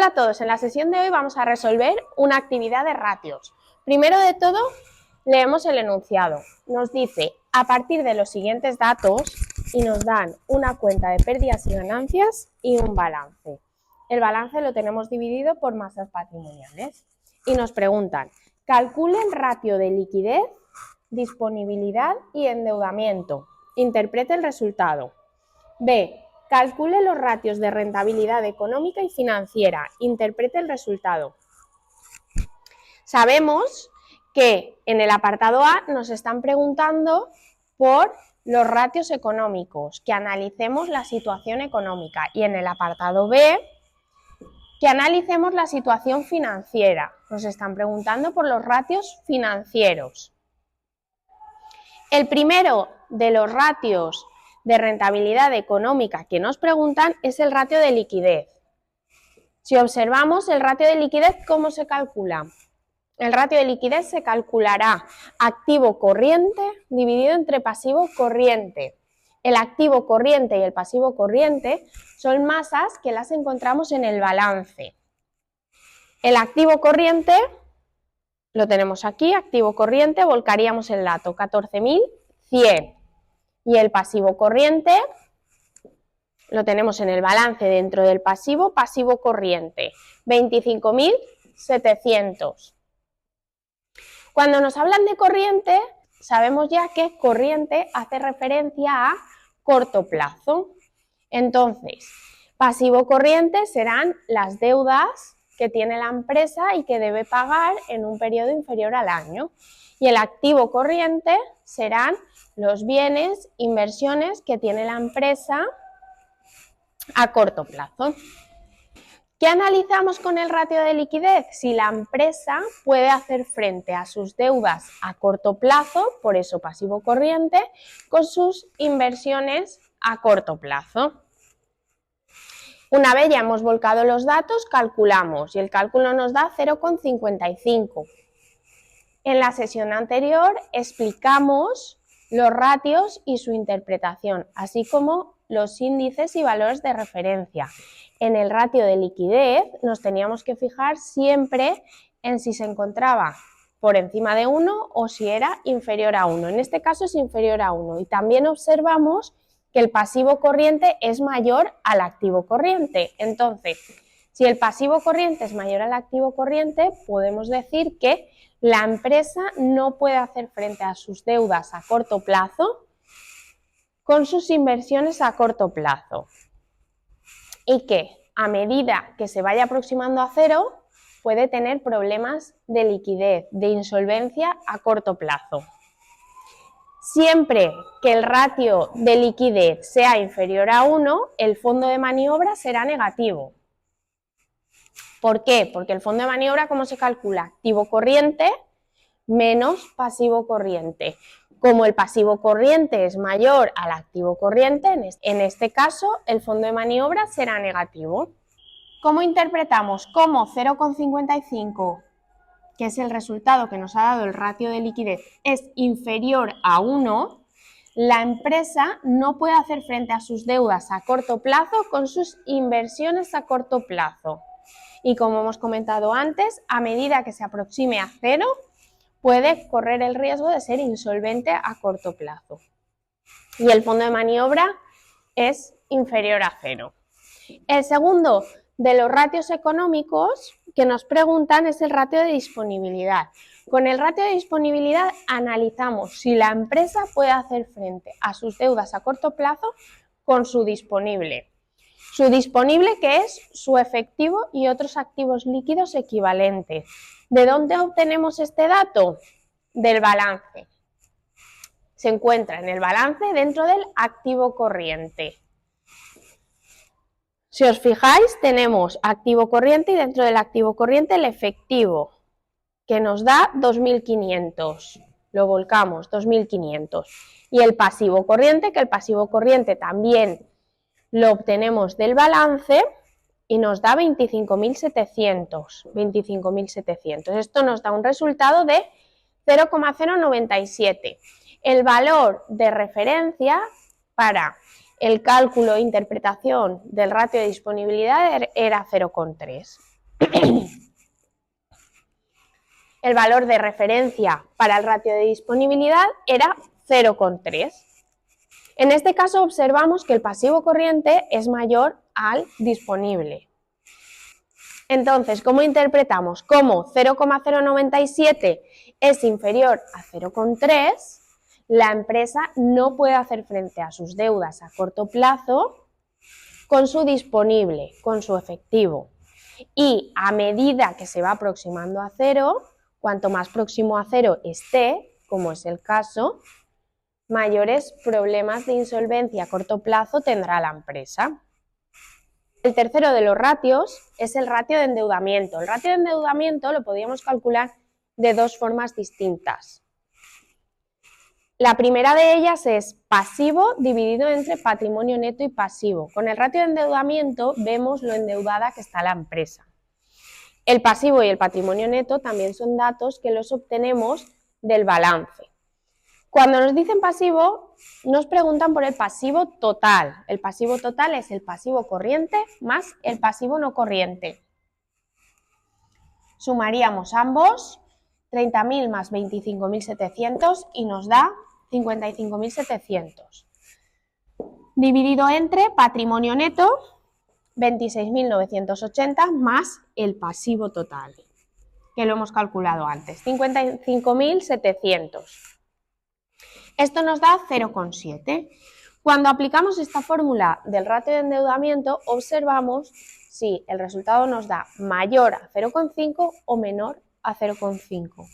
Hola a todos, en la sesión de hoy vamos a resolver una actividad de ratios. Primero de todo, leemos el enunciado. Nos dice, a partir de los siguientes datos, y nos dan una cuenta de pérdidas y ganancias y un balance. El balance lo tenemos dividido por masas patrimoniales. Y nos preguntan, calculen ratio de liquidez, disponibilidad y endeudamiento. Interprete el resultado. B. Calcule los ratios de rentabilidad económica y financiera. Interprete el resultado. Sabemos que en el apartado A nos están preguntando por los ratios económicos, que analicemos la situación económica, y en el apartado B que analicemos la situación financiera. Nos están preguntando por los ratios financieros. El primero de los ratios de rentabilidad económica que nos preguntan es el ratio de liquidez. Si observamos el ratio de liquidez, ¿cómo se calcula? El ratio de liquidez se calculará activo corriente dividido entre pasivo corriente. El activo corriente y el pasivo corriente son masas que las encontramos en el balance. El activo corriente lo tenemos aquí, activo corriente, volcaríamos el dato 14.100. Y el pasivo corriente lo tenemos en el balance dentro del pasivo, pasivo corriente, 25.700. Cuando nos hablan de corriente, sabemos ya que corriente hace referencia a corto plazo. Entonces, pasivo corriente serán las deudas que tiene la empresa y que debe pagar en un periodo inferior al año. Y el activo corriente serán los bienes, inversiones que tiene la empresa a corto plazo. ¿Qué analizamos con el ratio de liquidez? Si la empresa puede hacer frente a sus deudas a corto plazo, por eso pasivo corriente, con sus inversiones a corto plazo. Una vez ya hemos volcado los datos, calculamos y el cálculo nos da 0,55. En la sesión anterior explicamos los ratios y su interpretación, así como los índices y valores de referencia. En el ratio de liquidez nos teníamos que fijar siempre en si se encontraba por encima de 1 o si era inferior a 1. En este caso es inferior a 1 y también observamos que el pasivo corriente es mayor al activo corriente. Entonces, si el pasivo corriente es mayor al activo corriente, podemos decir que la empresa no puede hacer frente a sus deudas a corto plazo con sus inversiones a corto plazo. Y que a medida que se vaya aproximando a cero, puede tener problemas de liquidez, de insolvencia a corto plazo. Siempre que el ratio de liquidez sea inferior a 1, el fondo de maniobra será negativo. ¿Por qué? Porque el fondo de maniobra, ¿cómo se calcula? Activo corriente menos pasivo corriente. Como el pasivo corriente es mayor al activo corriente, en este caso el fondo de maniobra será negativo. ¿Cómo interpretamos? Como 0,55, que es el resultado que nos ha dado el ratio de liquidez, es inferior a 1, la empresa no puede hacer frente a sus deudas a corto plazo con sus inversiones a corto plazo. Y como hemos comentado antes, a medida que se aproxime a cero, puede correr el riesgo de ser insolvente a corto plazo. Y el fondo de maniobra es inferior a 0. El segundo de los ratios económicos que nos preguntan es el ratio de disponibilidad. Con el ratio de disponibilidad analizamos si la empresa puede hacer frente a sus deudas a corto plazo con su disponible. Su disponible, que es su efectivo y otros activos líquidos equivalentes. ¿De dónde obtenemos este dato? Del balance. Se encuentra en el balance dentro del activo corriente. Si os fijáis, tenemos activo corriente y dentro del activo corriente el efectivo, que nos da 2.500. Lo volcamos, 2.500. Y el pasivo corriente, que el pasivo corriente también lo obtenemos del balance y nos da 25.700. Esto nos da un resultado de 0,097. El valor de referencia para el cálculo e interpretación del ratio de disponibilidad era 0,3. El valor de referencia para el ratio de disponibilidad era 0,3. En este caso observamos que el pasivo corriente es mayor al disponible. Entonces, ¿cómo interpretamos? Como 0,097 es inferior a 0,3, la empresa no puede hacer frente a sus deudas a corto plazo con su disponible, con su efectivo. Y a medida que se va aproximando a cero, cuanto más próximo a cero esté, como es el caso, mayores problemas de insolvencia a corto plazo tendrá la empresa. El tercero de los ratios es el ratio de endeudamiento. El ratio de endeudamiento lo podríamos calcular de dos formas distintas. La primera de ellas es pasivo dividido entre patrimonio neto y pasivo. Con el ratio de endeudamiento vemos lo endeudada que está la empresa. El pasivo y el patrimonio neto también son datos que los obtenemos del balance. Cuando nos dicen pasivo, nos preguntan por el pasivo total. El pasivo total es el pasivo corriente más el pasivo no corriente. Sumaríamos ambos, 30.000 más 25.700 y nos da 55.700. Dividido entre patrimonio neto, 26.980 más el pasivo total, que lo hemos calculado antes, 55.700. Esto nos da 0,7. Cuando aplicamos esta fórmula del ratio de endeudamiento, observamos si el resultado nos da mayor a 0,5 o menor a 0,5.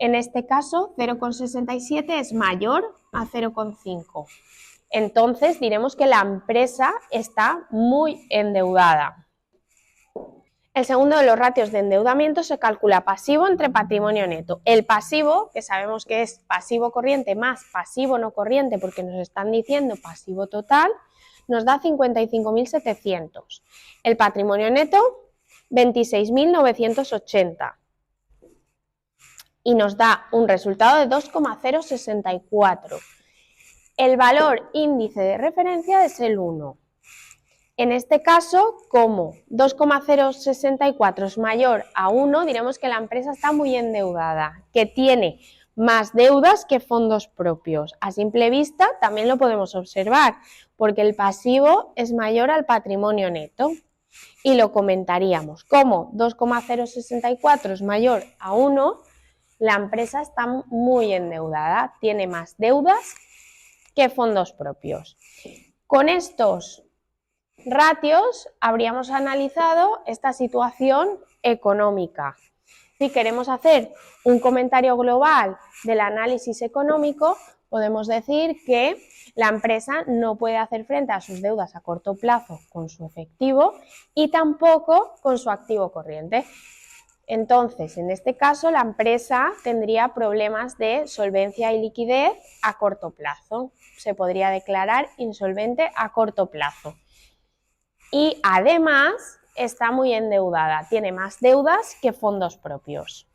En este caso, 0,67 es mayor a 0,5. Entonces diremos que la empresa está muy endeudada. El segundo de los ratios de endeudamiento se calcula pasivo entre patrimonio neto. El pasivo, que sabemos que es pasivo corriente más pasivo no corriente porque nos están diciendo pasivo total, nos da 55.700. El patrimonio neto, 26.980. Y nos da un resultado de 2,064. El valor índice de referencia es el 1. En este caso, como 2,064 es mayor a 1, diremos que la empresa está muy endeudada, que tiene más deudas que fondos propios. A simple vista también lo podemos observar, porque el pasivo es mayor al patrimonio neto. Y lo comentaríamos. Como 2,064 es mayor a 1, la empresa está muy endeudada, tiene más deudas que fondos propios. Con estos ratios habríamos analizado esta situación económica. Si queremos hacer un comentario global del análisis económico, podemos decir que la empresa no puede hacer frente a sus deudas a corto plazo con su efectivo y tampoco con su activo corriente. Entonces, en este caso, la empresa tendría problemas de solvencia y liquidez a corto plazo. Se podría declarar insolvente a corto plazo. Y además está muy endeudada, tiene más deudas que fondos propios.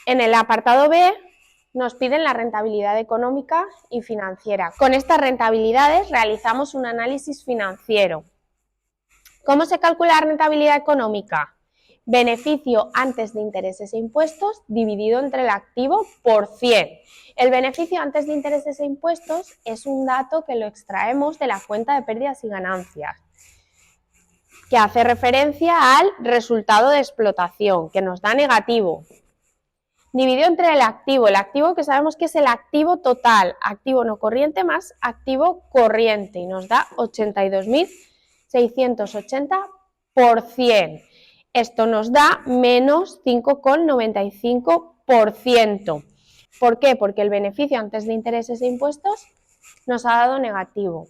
En el apartado B nos piden la rentabilidad económica y financiera. Con estas rentabilidades realizamos un análisis financiero. ¿Cómo se calcula la rentabilidad económica? Beneficio antes de intereses e impuestos dividido entre el activo por 100. El beneficio antes de intereses e impuestos es un dato que lo extraemos de la cuenta de pérdidas y ganancias, que hace referencia al resultado de explotación, que nos da negativo. Dividido entre el activo que sabemos que es el activo total, activo no corriente más activo corriente, y nos da 82.680 por 100. Esto nos da menos 5,95%. ¿Por qué? Porque el beneficio antes de intereses e impuestos nos ha dado negativo.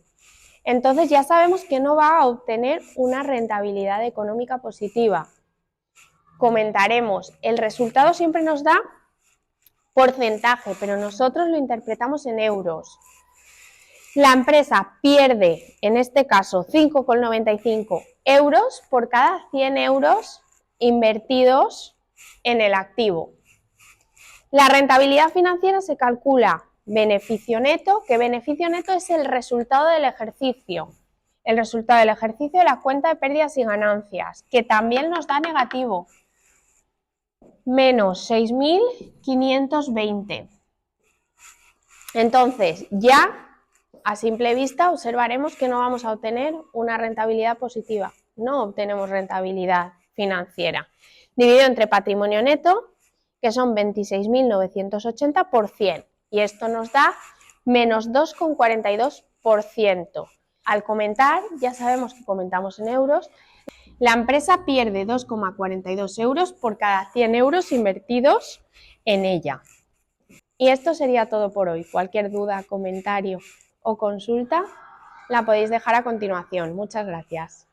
Entonces ya sabemos que no va a obtener una rentabilidad económica positiva. Comentaremos, el resultado siempre nos da porcentaje, pero nosotros lo interpretamos en euros. La empresa pierde, en este caso, 5,95 euros por cada 100 euros invertidos en el activo. La rentabilidad financiera se calcula beneficio neto, que beneficio neto es el resultado del ejercicio. el resultado del ejercicio de la cuenta de pérdidas y ganancias, que también nos da negativo, menos 6.520. Entonces, ya a simple vista observaremos que no vamos a obtener una rentabilidad positiva, no obtenemos rentabilidad financiera. Dividido entre patrimonio neto, que son 26.980 por 100, y esto nos da menos 2,42%. Al comentar, ya sabemos que comentamos en euros, la empresa pierde 2,42 euros por cada 100 euros invertidos en ella. Y esto sería todo por hoy. Cualquier duda, comentario o consulta la podéis dejar a continuación. Muchas gracias.